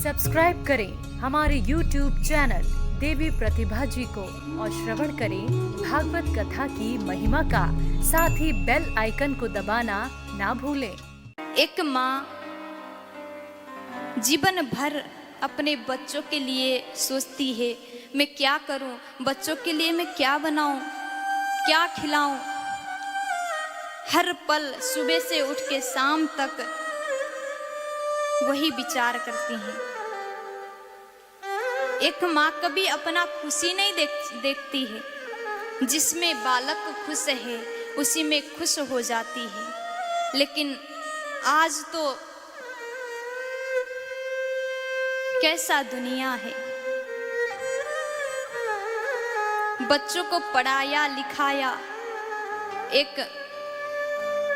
Subscribe करें हमारे YouTube channel देवी प्रतिभा जी को और श्रवण करें भागवत कथा की महिमा का। साथ ही बेल आइकन को दबाना ना भूलें। एक माँ जीवन भर अपने बच्चों के लिए सोचती है, मैं क्या करूं, बच्चों के लिए मैं क्या बनाऊं, क्या खिलाऊं। हर पल सुबह से उठ के शाम तक वही विचार करती हैं। एक माँ कभी अपना खुशी नहीं देखती है, जिसमें बालक खुश है उसी में खुश हो जाती है। लेकिन आज तो कैसा दुनिया है। बच्चों को पढ़ाया लिखाया एक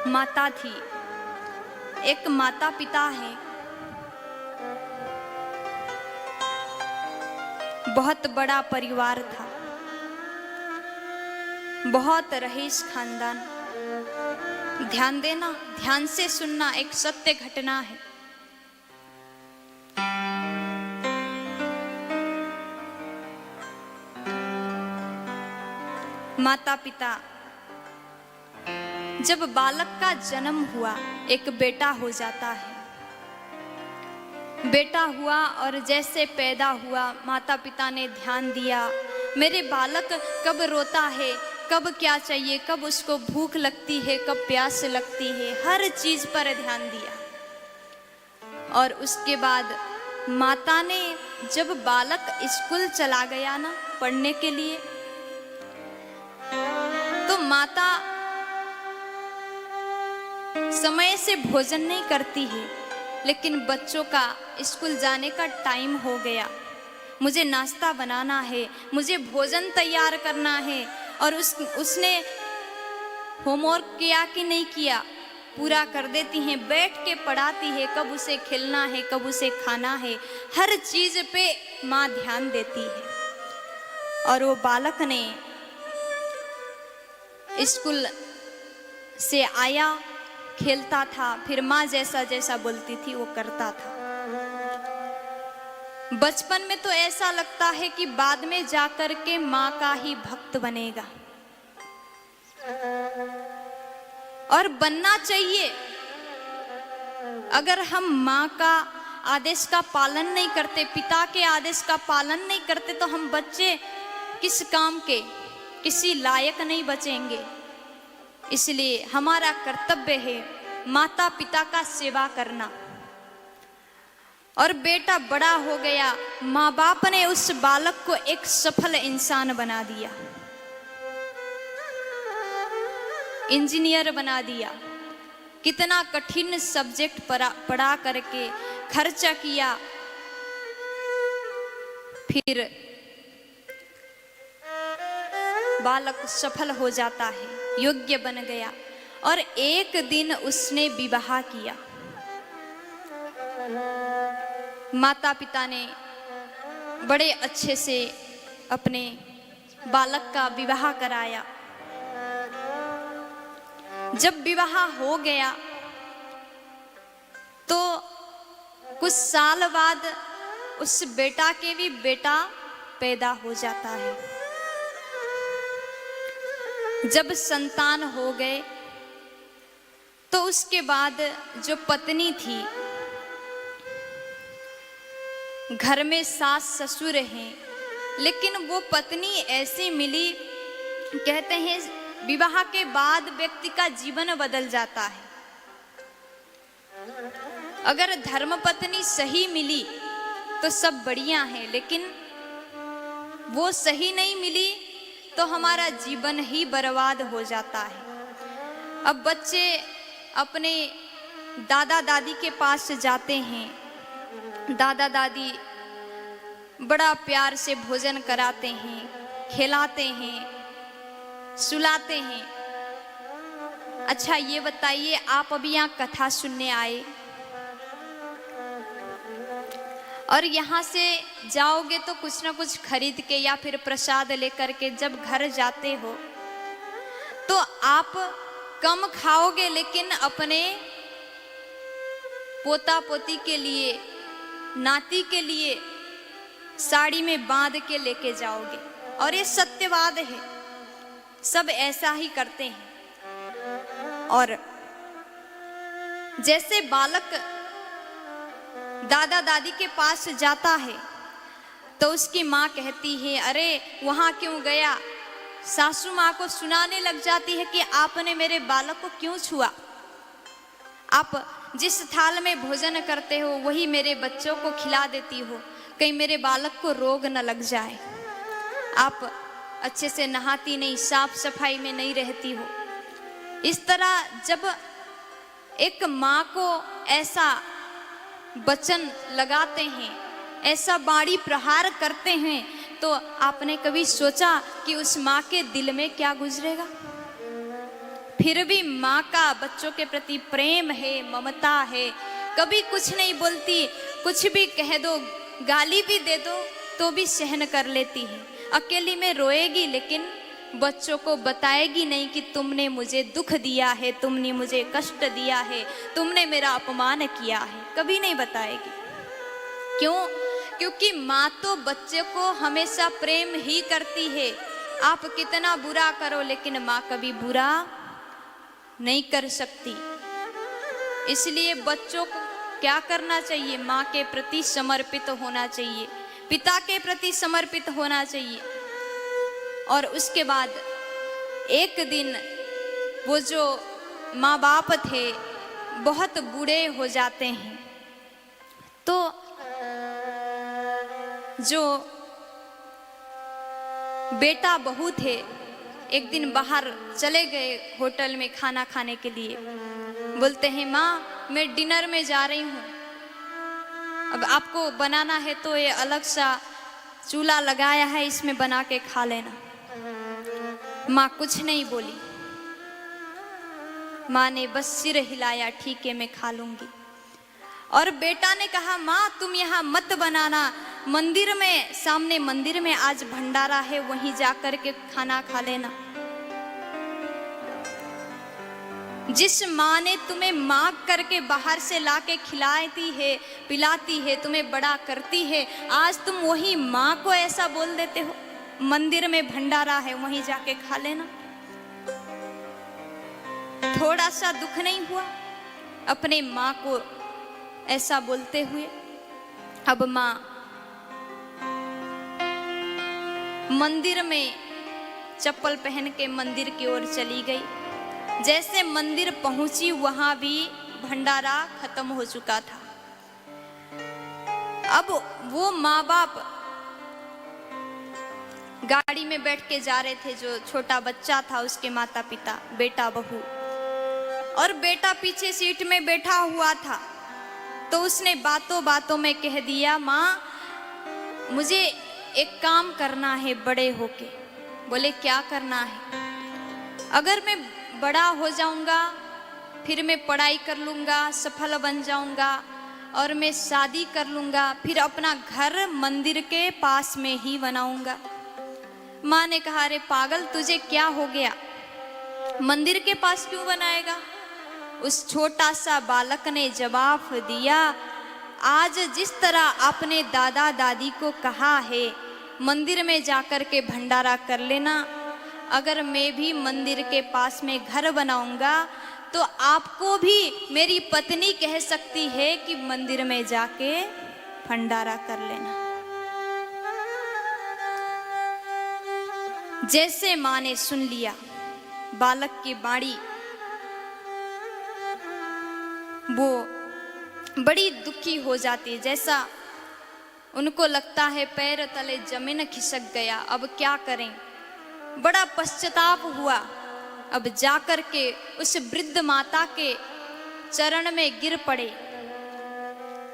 माता थी, एक माता पिता है। बहुत बड़ा परिवार था, बहुत रईस खानदान। ध्यान देना, ध्यान से सुनना, एक सत्य घटना है। माता पिता, जब बालक का जन्म हुआ, एक बेटा हो जाता है। बेटा हुआ और जैसे पैदा हुआ, माता पिता ने ध्यान दिया, मेरे बालक कब रोता है, कब क्या चाहिए, कब उसको भूख लगती है, कब प्यास लगती है, हर चीज पर ध्यान दिया। और उसके बाद माता ने, जब बालक स्कूल चला गया ना पढ़ने के लिए, तो माता समय से भोजन नहीं करती है। लेकिन बच्चों का स्कूल जाने का टाइम हो गया, मुझे नाश्ता बनाना है, मुझे भोजन तैयार करना है। और उसने होमवर्क किया कि नहीं किया, पूरा कर देती हैं, बैठ के पढ़ाती है, कब उसे खेलना है, कब उसे खाना है, हर चीज पे माँ ध्यान देती है। और वो बालक ने स्कूल से आया, खेलता था, फिर माँ जैसा जैसा बोलती थी वो करता था। बचपन में तो ऐसा लगता है कि बाद में जाकर के माँ का ही भक्त बनेगा, और बनना चाहिए। अगर हम माँ का आदेश का पालन नहीं करते, पिता के आदेश का पालन नहीं करते, तो हम बच्चे किस काम के, किसी लायक नहीं बचेंगे। इसलिए हमारा कर्तव्य है माता पिता का सेवा करना। और बेटा बड़ा हो गया, माँ बाप ने उस बालक को एक सफल इंसान बना दिया, इंजीनियर बना दिया। कितना कठिन सब्जेक्ट पढ़ा करके खर्चा किया, फिर बालक सफल हो जाता है, योग्य बन गया। और एक दिन उसने विवाह किया। माता पिता ने बड़े अच्छे से अपने बालक का विवाह कराया। जब विवाह हो गया तो कुछ साल बाद उस बेटा के भी बेटा पैदा हो जाता है। जब संतान हो गए तो उसके बाद जो पत्नी थी, घर में सास ससुर हैं, लेकिन वो पत्नी ऐसी मिली, कहते हैं विवाह के बाद व्यक्ति का जीवन बदल जाता है। अगर धर्म पत्नी सही मिली तो सब बढ़िया है, लेकिन वो सही नहीं मिली तो हमारा जीवन ही बर्बाद हो जाता है। अब बच्चे अपने दादा दादी के पास जाते हैं, दादा दादी बड़ा प्यार से भोजन कराते हैं, खिलाते हैं, सुलाते हैं। अच्छा ये बताइए, आप अभी यहाँ कथा सुनने आए और यहाँ से जाओगे तो कुछ ना कुछ खरीद के या फिर प्रसाद लेकर के जब घर जाते हो तो आप कम खाओगे, लेकिन अपने पोता पोती के लिए नाती के लिए साड़ी में बांध के लेके जाओगे। और ये सत्यवाद है, सब ऐसा ही करते हैं। और जैसे बालक दादा दादी के पास जाता है तो उसकी माँ कहती है, अरे वहाँ क्यों गया। सासू माँ को सुनाने लग जाती है कि आपने मेरे बालक को क्यों छुआ। आप जिस थाल में भोजन करते हो वही मेरे बच्चों को खिला देती हो, कहीं मेरे बालक को रोग न लग जाए। आप अच्छे से नहाती नहीं, साफ सफाई में नहीं रहती हो। इस तरह जब एक माँ को ऐसा वचन लगाते हैं, ऐसा बाड़ी प्रहार करते हैं, तो आपने कभी सोचा कि उस माँ के दिल में क्या गुजरेगा। फिर भी माँ का बच्चों के प्रति प्रेम है, ममता है, कभी कुछ नहीं बोलती। कुछ भी कह दो, गाली भी दे दो तो भी सहन कर लेती है। अकेली में रोएगी लेकिन बच्चों को बताएगी नहीं कि तुमने मुझे दुख दिया है, तुमने मुझे कष्ट दिया है, तुमने मेरा अपमान किया है, कभी नहीं बताएगी। क्यों? क्योंकि माँ तो बच्चे को हमेशा प्रेम ही करती है। आप कितना बुरा करो लेकिन माँ कभी बुरा नहीं कर सकती। इसलिए बच्चों को क्या करना चाहिए? माँ के प्रति समर्पित होना चाहिए, पिता के प्रति समर्पित होना चाहिए। और उसके बाद एक दिन वो जो माँ बाप थे बहुत बूढ़े हो जाते हैं, तो जो बेटा बहू थे एक दिन बाहर चले गए होटल में खाना खाने के लिए। बोलते हैं, माँ मैं डिनर में जा रही हूँ, अब आपको बनाना है तो ये अलग सा चूल्हा लगाया है, इसमें बना के खा लेना। माँ कुछ नहीं बोली, माँ ने बस सिर हिलाया, ठीक है मैं खा लूंगी। और बेटा ने कहा, माँ तुम यहाँ मत बनाना, मंदिर में, सामने मंदिर में आज भंडारा है, वहीं जाकर के खाना खा लेना। जिस माँ ने तुम्हें मांग करके बाहर से लाके खिलाती है, पिलाती है, तुम्हें बड़ा करती है, आज तुम वही माँ को ऐसा बोल देते हो, मंदिर में भंडारा है वहीं जाके खा लेना। थोड़ा सा दुख नहीं हुआ अपने माँ को ऐसा बोलते हुए? अब माँ मंदिर में चप्पल पहन के मंदिर की ओर चली गई। जैसे मंदिर पहुंची वहां भी भंडारा खत्म हो चुका था। अब वो माँ बाप गाड़ी में बैठ के जा रहे थे, जो छोटा बच्चा था उसके माता पिता, बेटा बहू, और बेटा पीछे सीट में बैठा हुआ था। तो उसने बातों बातों में कह दिया, माँ मुझे एक काम करना है बड़े होके। बोले क्या करना है? अगर मैं बड़ा हो जाऊंगा फिर मैं पढ़ाई कर लूंगा, सफल बन जाऊंगा और मैं शादी कर लूंगा, फिर अपना घर मंदिर के पास में ही बनाऊंगा। माँ ने कहा, अरे पागल तुझे क्या हो गया, मंदिर के पास क्यों बनाएगा? उस छोटा सा बालक ने जवाब दिया, आज जिस तरह आपने दादा दादी को कहा है मंदिर में जाकर के भंडारा कर लेना, अगर मैं भी मंदिर के पास में घर बनाऊंगा तो आपको भी मेरी पत्नी कह सकती है कि मंदिर में जाके भंडारा कर लेना। जैसे माँ ने सुन लिया बालक की बाणी, वो बड़ी दुखी हो जाती है। जैसा उनको लगता है पैर तले जमीन खिसक गया, अब क्या करें, बड़ा पश्चाताप हुआ। अब जाकर के उस वृद्ध माता के चरण में गिर पड़े।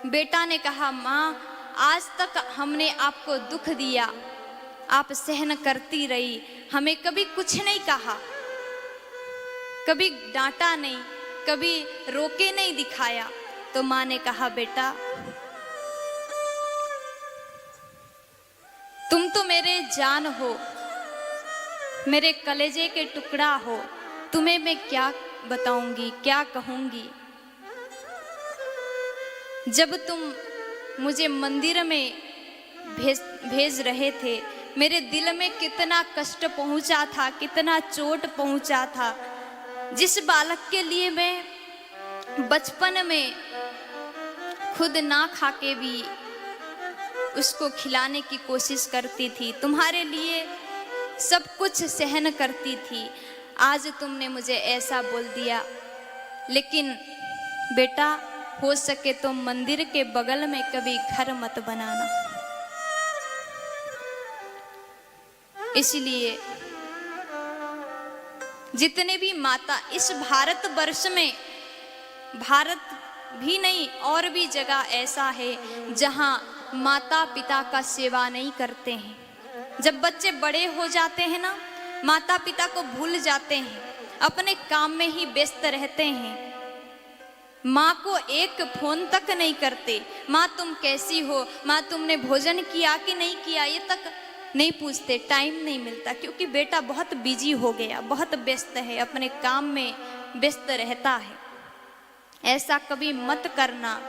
बेटा ने कहा, माँ आज तक हमने आपको दुख दिया, आप सहन करती रही, हमें कभी कुछ नहीं कहा, कभी डांटा नहीं, कभी रोके नहीं दिखाया। तो माँ ने कहा, बेटा तुम तो मेरे जान हो, मेरे कलेजे के टुकड़ा हो, तुम्हें मैं क्या बताऊंगी, क्या कहूंगी। जब तुम मुझे मंदिर में भेज रहे थे, मेरे दिल में कितना कष्ट पहुंचा था, कितना चोट पहुंचा था। जिस बालक के लिए मैं बचपन में खुद ना खा के भी उसको खिलाने की कोशिश करती थी, तुम्हारे लिए सब कुछ सहन करती थी, आज तुमने मुझे ऐसा बोल दिया। लेकिन बेटा, हो सके तो मंदिर के बगल में कभी घर मत बनाना। इसलिए जितने भी माता इस भारत वर्ष में, भारत भी नहीं और भी जगह ऐसा है जहां माता पिता का सेवा नहीं करते हैं। जब बच्चे बड़े हो जाते हैं ना, माता पिता को भूल जाते हैं, अपने काम में ही व्यस्त रहते हैं, माँ को एक फोन तक नहीं करते, माँ तुम कैसी हो, माँ तुमने भोजन किया कि नहीं किया, ये तक नहीं पूछते, टाइम नहीं मिलता, क्योंकि बेटा बहुत बिजी हो गया, बहुत व्यस्त है, अपने काम में व्यस्त रहता है। ऐसा कभी मत करना।